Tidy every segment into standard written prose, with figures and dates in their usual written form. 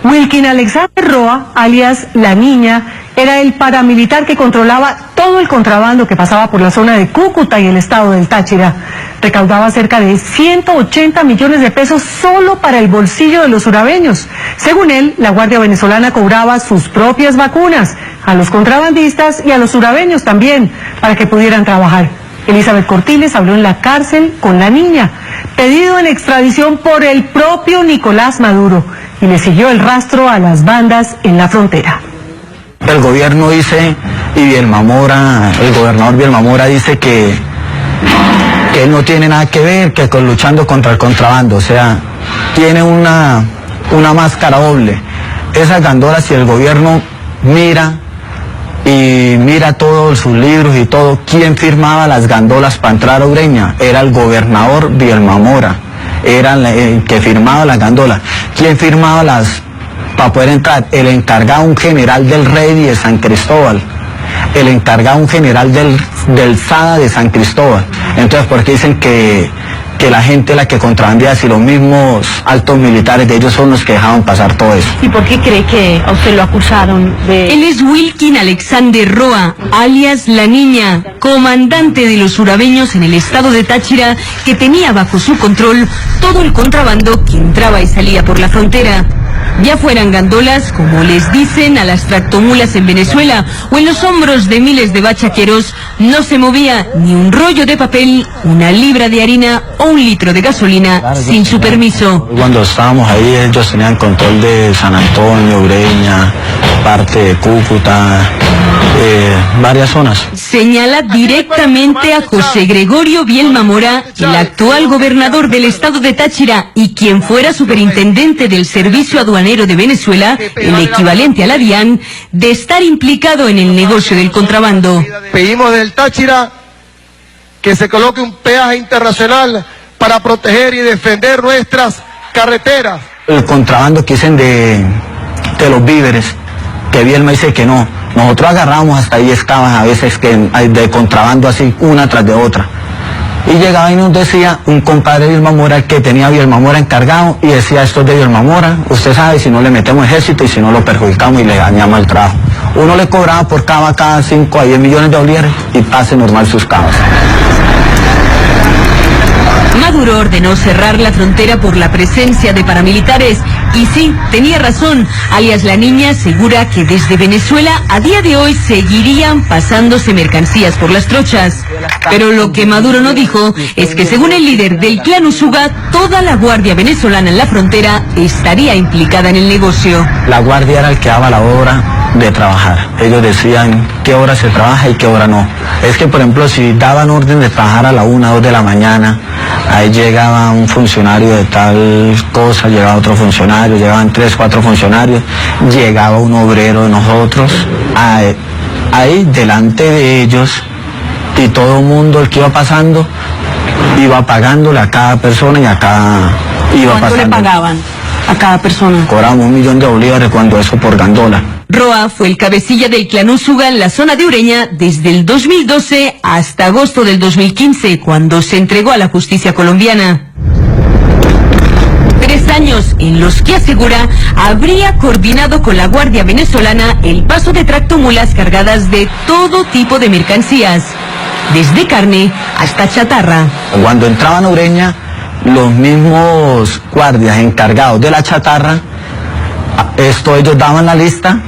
Wilkin Alexander Roa, alias La Niña, era el paramilitar que controlaba todo el contrabando que pasaba por la zona de Cúcuta y el estado del Táchira. Recaudaba cerca de 180 millones de pesos solo para el bolsillo de los urabeños. Según él, la Guardia Venezolana cobraba sus propias vacunas a los contrabandistas y a los urabeños también, para que pudieran trabajar. Elizabeth Cortiles habló en la cárcel con La Niña, pedido en extradición por el propio Nicolás Maduro, y le siguió el rastro a las bandas en la frontera. El gobierno dice, y Bielma Mora, el gobernador Bielma Mora dice que él no tiene nada que ver que con luchando contra el contrabando, o sea, tiene una máscara doble. Esas gandolas, si el gobierno mira todos sus libros y todo, ¿quién firmaba las gandolas para entrar a Ureña? Era el gobernador Bielma Mora, era el que firmaba las gandolas. ¿Quién firmaba para poder entrar? El encargado, un general del Rey de San Cristóbal, el encargado, un general del SADA de San Cristóbal. Entonces, ¿por qué dicen que la gente la que contrabandea, si los mismos altos militares de ellos son los que dejaban pasar todo eso? ¿Y por qué cree que a usted lo acusaron de...? Él es Wilkin Alexander Roa, alias La Niña, comandante de los urabeños en el estado de Táchira, que tenía bajo su control todo el contrabando que entraba y salía por la frontera. Ya fueran gandolas, como les dicen a las tractomulas en Venezuela, o en los hombros de miles de bachaqueros, no se movía ni un rollo de papel, una libra de harina o un litro de gasolina sin su permiso. Cuando estábamos ahí, ellos tenían control de San Antonio, Ureña, parte de Cúcuta, varias zonas. Señala directamente a José Gregorio Bielma Mora, el actual gobernador del estado de Táchira y quien fuera superintendente del Servicio Aduanero de Venezuela, el equivalente a la DIAN, de estar implicado en el negocio del contrabando. Pedimos del Táchira que se coloque un peaje internacional para proteger y defender nuestras carreteras. El contrabando que dicen de los víveres, que Bielma dice que no. Nosotros agarramos hasta 10 cabas a veces de contrabando así, una tras de otra. Y llegaba y nos decía un compadre de Bielma Mora que tenía a Bielma Mora encargado y decía, esto es de Bielma Mora, usted sabe, si no le metemos ejército y si no lo perjudicamos y le dañamos el trabajo. Uno le cobraba por cava cada 5 a 10 millones de bolívares y pase normal sus cavas. Maduro ordenó cerrar la frontera por la presencia de paramilitares y sí, tenía razón, alias La Niña asegura que desde Venezuela a día de hoy seguirían pasándose mercancías por las trochas. Pero lo que Maduro no dijo es que según el líder del clan Usuga, toda la guardia venezolana en la frontera estaría implicada en el negocio. La guardia era el que daba la hora de trabajar. Ellos decían qué hora se trabaja y qué hora no. Es que, por ejemplo, si daban orden de trabajar a la 1 o 2 de la mañana, ahí llegaba un funcionario de tal cosa, llegaba otro funcionario, llegaban 3, 4 funcionarios, llegaba un obrero de nosotros, ahí delante de ellos, y todo el mundo, el que iba pasando, iba pagándole a cada persona y a cada... ¿Cuánto le pagaban a cada persona? Cobramos 1 millón de bolívares cuando eso por gandola. Roa fue el cabecilla del clan Usuga en la zona de Ureña desde el 2012 hasta agosto del 2015, cuando se entregó a la justicia colombiana. 3 años en los que asegura habría coordinado con la Guardia Venezolana el paso de tractomulas cargadas de todo tipo de mercancías, desde carne hasta chatarra. Cuando entraban a Ureña, los mismos guardias encargados de la chatarra, ellos daban la lista,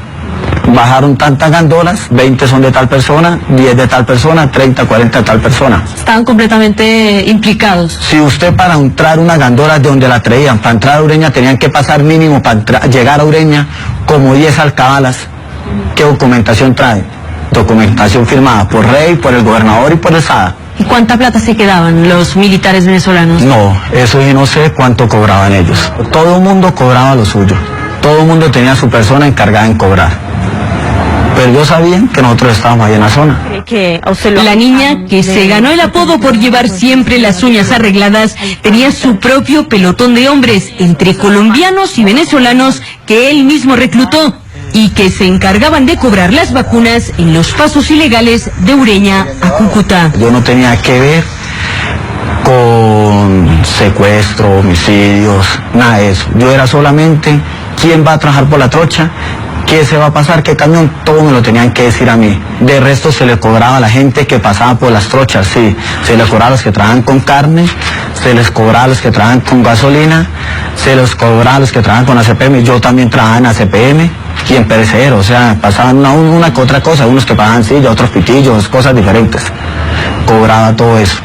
bajaron tantas gandolas, 20 son de tal persona, 10 de tal persona, 30, 40 de tal persona. Estaban completamente implicados. Si usted para entrar una gandola de donde la traían, para entrar a Ureña tenían que pasar mínimo para llegar a Ureña como 10 alcabalas. ¿Qué documentación trae? Documentación firmada por Rey, por el gobernador y por el SADA. ¿Y cuánta plata se quedaban los militares venezolanos? No, eso yo no sé cuánto cobraban ellos. Todo el mundo cobraba lo suyo. Todo el mundo tenía su persona encargada en cobrar. Pero ellos sabían que nosotros estábamos ahí en la zona. La niña, que se ganó el apodo por llevar siempre las uñas arregladas, tenía su propio pelotón de hombres, entre colombianos y venezolanos, que él mismo reclutó y que se encargaban de cobrar las vacunas en los pasos ilegales de Ureña a Cúcuta. Yo no tenía que ver con secuestro, homicidios, nada de eso. Yo era solamente quién va a trabajar por la trocha, qué se va a pasar, qué camión, todo me lo tenían que decir a mí. De resto se le cobraba a la gente que pasaba por las trochas, sí. Se les cobraba a los que trabajan con carne, se les cobraba a los que trabajan con gasolina, se les cobraba a los que trabajan con ACPM. Yo también trabajaba en ACPM y en perecedero, o sea, pasaban una que otra cosa, unos que pagaban silla, otros pitillos, cosas diferentes. Cobraba todo eso.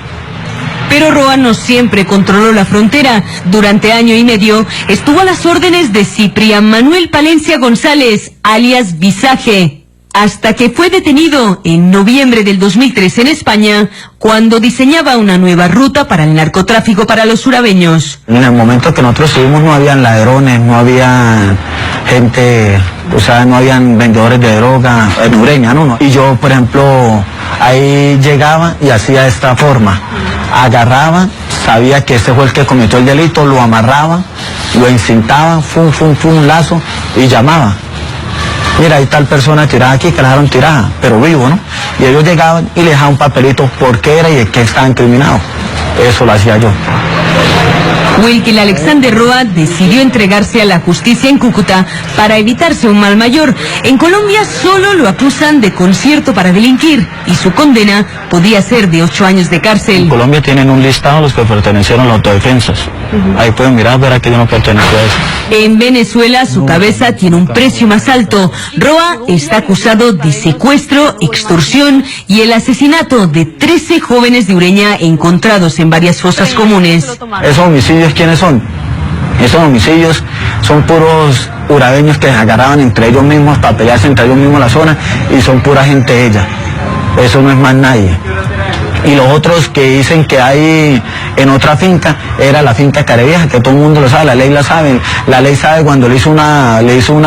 Pero Roa no siempre controló la frontera. Durante año y medio estuvo a las órdenes de Ciprián Manuel Palencia González, alias Visaje, hasta que fue detenido en noviembre del 2003 en España, cuando diseñaba una nueva ruta para el narcotráfico para los surabeños. En el momento que nosotros estuvimos no habían ladrones, no había gente, o sea, no habían vendedores de droga en Ureña, ¿no? Y yo, por ejemplo, ahí llegaba y hacía de esta forma. Agarraba, sabía que ese fue el que cometió el delito, lo amarraba, lo encintaba, un lazo y llamaba. Mira, hay tal persona tirada aquí, que la dejaron tirada, pero vivo, ¿no? Y ellos llegaban y le dejaban un papelito por qué era y de qué estaba incriminado. Eso lo hacía yo. Wilkin Alexander Roa decidió entregarse a la justicia en Cúcuta para evitarse un mal mayor. En Colombia solo lo acusan de concierto para delinquir y su condena podía ser de 8 años de cárcel. En Colombia tienen un listado los que pertenecieron a las autodefensas. Ahí pueden mirar, verá que yo no pertenezco a eso. En Venezuela su cabeza tiene un precio más alto. Roa está acusado de secuestro, extorsión y el asesinato de 13 jóvenes de Ureña encontrados en varias fosas comunes. Esos homicidios, ¿quiénes son? Esos homicidios son puros urabeños que se agarraban entre ellos mismos para pelearse entre ellos mismos en la zona y son pura gente de ella. Eso no es más nadie. Y los otros que dicen que hay en otra finca, era la finca Carevieja, que todo el mundo lo sabe, la ley la sabe. La ley sabe cuando le hizo una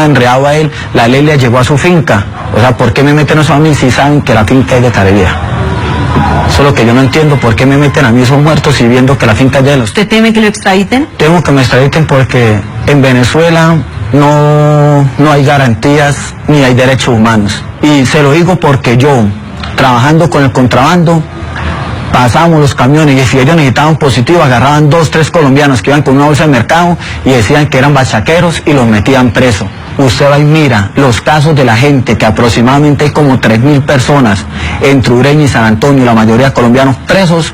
enredado a él, la ley le llegó a su finca. O sea, ¿por qué me meten eso a mí si saben que la finca es de Carevieja? Eso es lo que yo no entiendo, ¿por qué me meten a mí esos muertos y viendo que la finca es de los... ¿Usted teme que lo extraditen? Temo que me extraditen porque en Venezuela no hay garantías ni hay derechos humanos. Y se lo digo porque yo, trabajando con el contrabando, pasábamos los camiones y si ellos necesitaban positivo, agarraban 2, 3 colombianos que iban con una bolsa de mercado y decían que eran bachaqueros y los metían presos. Usted va y mira los casos de la gente, que aproximadamente hay como 3.000 personas entre Ureña y San Antonio, la mayoría colombianos presos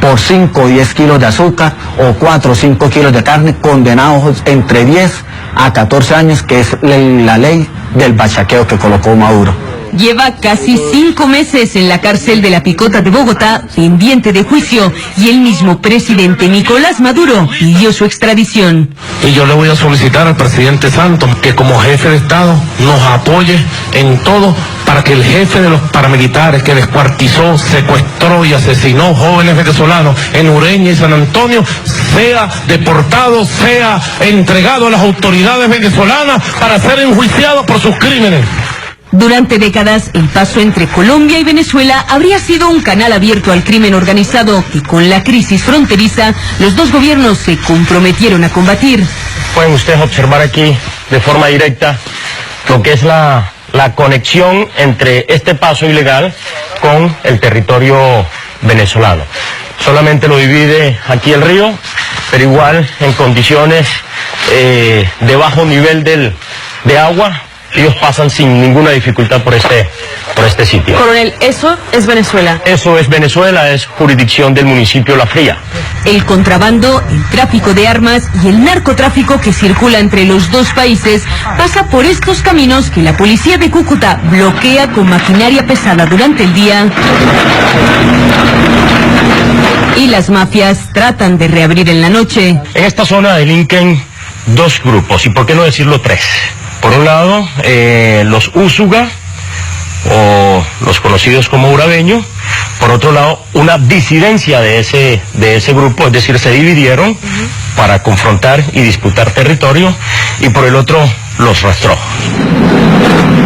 por 5 o 10 kilos de azúcar o 4 o 5 kilos de carne, condenados entre 10 a 14 años, que es la ley del bachaqueo que colocó Maduro. Lleva casi 5 meses en la cárcel de La Picota de Bogotá, pendiente de juicio, y el mismo presidente Nicolás Maduro pidió su extradición. Y yo le voy a solicitar al presidente Santos que como jefe de Estado nos apoye en todo para que el jefe de los paramilitares que descuartizó, secuestró y asesinó jóvenes venezolanos en Ureña y San Antonio sea deportado, sea entregado a las autoridades venezolanas para ser enjuiciado por sus crímenes. Durante décadas, el paso entre Colombia y Venezuela habría sido un canal abierto al crimen organizado que con la crisis fronteriza los dos gobiernos se comprometieron a combatir. Pueden ustedes observar aquí de forma directa lo que es la conexión entre este paso ilegal con el territorio venezolano. Solamente lo divide aquí el río, pero igual en condiciones de bajo nivel de agua. Ellos pasan sin ninguna dificultad por este sitio. Coronel, ¿eso es Venezuela? Eso es Venezuela, es jurisdicción del municipio La Fría. El contrabando, el tráfico de armas y el narcotráfico que circula entre los dos países pasa por estos caminos que la policía de Cúcuta bloquea con maquinaria pesada durante el día. Y las mafias tratan de reabrir en la noche. En esta zona delinquen 2 grupos, y por qué no decirlo 3. Por un lado, los Úsuga, o los conocidos como urabeños. Por otro lado, una disidencia de ese grupo, es decir, se dividieron para confrontar y disputar territorio. Y por el otro, los rastrojos.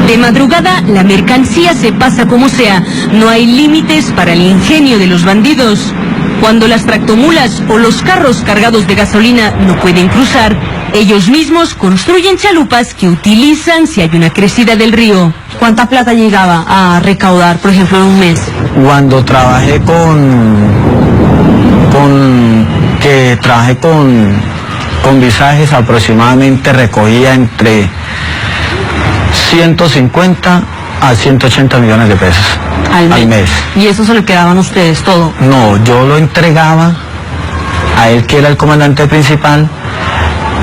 De madrugada, la mercancía se pasa como sea. No hay límites para el ingenio de los bandidos. Cuando las tractomulas o los carros cargados de gasolina no pueden cruzar, ellos mismos construyen chalupas que utilizan si hay una crecida del río. ¿Cuánta plata llegaba a recaudar, por ejemplo, en un mes? Cuando trabajé Con visajes aproximadamente recogía entre 150 a 180 millones de pesos al mes. ¿Y eso se lo quedaban ustedes todo? No, yo lo entregaba a él, que era el comandante principal.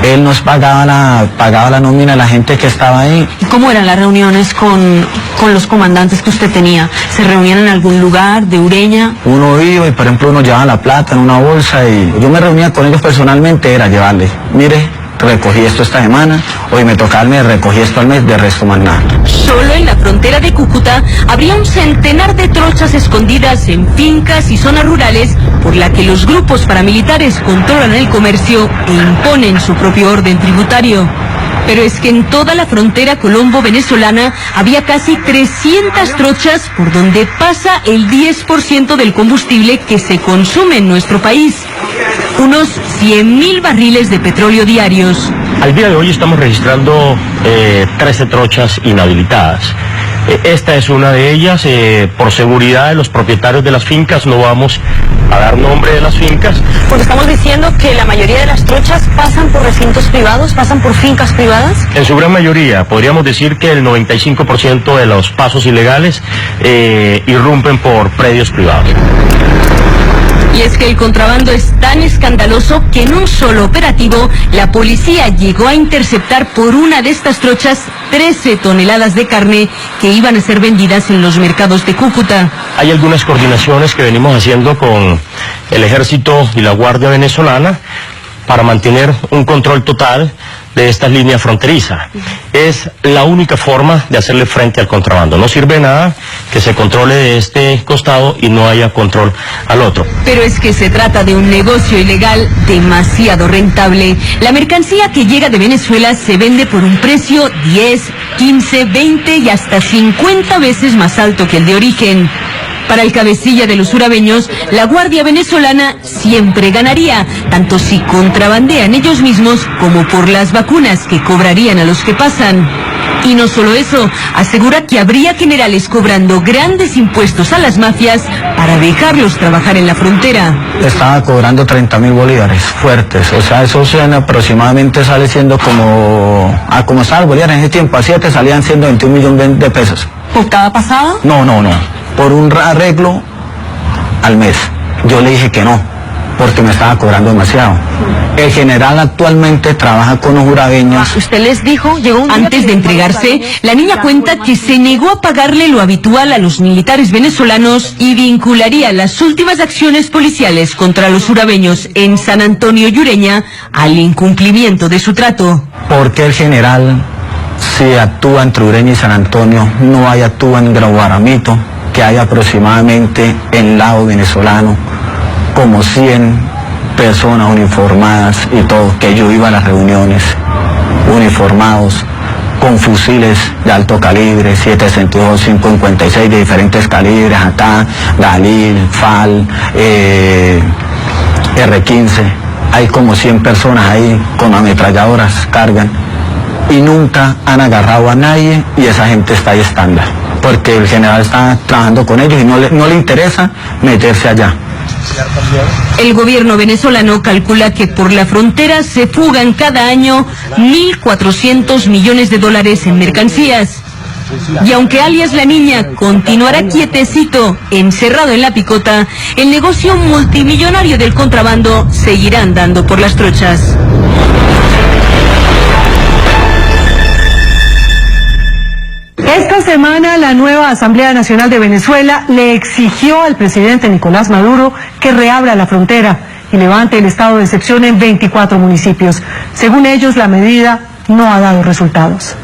Él nos pagaba la nómina a la gente que estaba ahí. ¿Y cómo eran las reuniones con los comandantes que usted tenía? ¿Se reunían en algún lugar de Ureña? Uno iba y, por ejemplo, uno llevaba la plata en una bolsa y yo me reunía con ellos personalmente, era llevarle, mire, recogí esto esta semana, hoy me toca al mes, recogí esto al mes, de resto más nada. Solo en la frontera de Cúcuta habría un centenar de trochas escondidas en fincas y zonas rurales por la que los grupos paramilitares controlan el comercio e imponen su propio orden tributario. Pero es que en toda la frontera colombo-venezolana había casi 300 trochas por donde pasa el 10% del combustible que se consume en nuestro país. Unos 100.000 barriles de petróleo diarios. Al día de hoy estamos registrando 13 trochas inhabilitadas. Esta es una de ellas. Por seguridad de los propietarios de las fincas no vamos a dar nombre de las fincas. Porque estamos diciendo que la mayoría de las trochas pasan por recintos privados, pasan por fincas privadas. En su gran mayoría, podríamos decir que el 95% de los pasos ilegales irrumpen por predios privados. Y es que el contrabando es tan escandaloso que en un solo operativo la policía llegó a interceptar por una de estas trochas 13 toneladas de carne que iban a ser vendidas en los mercados de Cúcuta. Hay algunas coordinaciones que venimos haciendo con el Ejército y la Guardia Venezolana para mantener un control total de estas líneas fronterizas. Es la única forma de hacerle frente al contrabando. No sirve de nada que se controle de este costado y no haya control al otro. Pero es que se trata de un negocio ilegal demasiado rentable. La mercancía que llega de Venezuela se vende por un precio 10, 15, 20 y hasta 50 veces más alto que el de origen. Para el cabecilla de los urabeños, la Guardia Venezolana siempre ganaría, tanto si contrabandean ellos mismos como por las vacunas que cobrarían a los que pasan. Y no solo eso, asegura que habría generales cobrando grandes impuestos a las mafias para dejarlos trabajar en la frontera. Estaba cobrando 30.000 bolívares fuertes, o sea, eso aproximadamente sale siendo como estaba el bolívar en ese tiempo, a 7 salían siendo 21 millones de pesos. ¿Por cada pasada? No, por un arreglo al mes. Yo le dije que no, porque me estaba cobrando demasiado. El general actualmente trabaja con los urabeños. Usted les dijo, Antes de entregarse, la niña cuenta que se negó a pagarle lo habitual a los militares venezolanos y vincularía las últimas acciones policiales contra los urabeños en San Antonio y Ureña al incumplimiento de su trato. Porque el general, si actúa entre Ureña y San Antonio, no actúa en Guaramito, que hay aproximadamente en el lado venezolano como 100 personas uniformadas y todo, que yo iba a las reuniones uniformados con fusiles de alto calibre, 7.62, 5.56 de diferentes calibres, acá, Galil, FAL, R15, hay como 100 personas ahí con ametralladoras, cargan, y nunca han agarrado a nadie y esa gente está ahí estándar, porque el general está trabajando con ellos y no le interesa meterse allá. El gobierno venezolano calcula que por la frontera se fugan cada año 1.400 millones de dólares en mercancías. Y aunque alias La Niña continuará quietecito, encerrado en la picota, el negocio multimillonario del contrabando seguirá andando por las trochas. Esta semana la nueva Asamblea Nacional de Venezuela le exigió al presidente Nicolás Maduro que reabra la frontera y levante el estado de excepción en 24 municipios. Según ellos, la medida no ha dado resultados.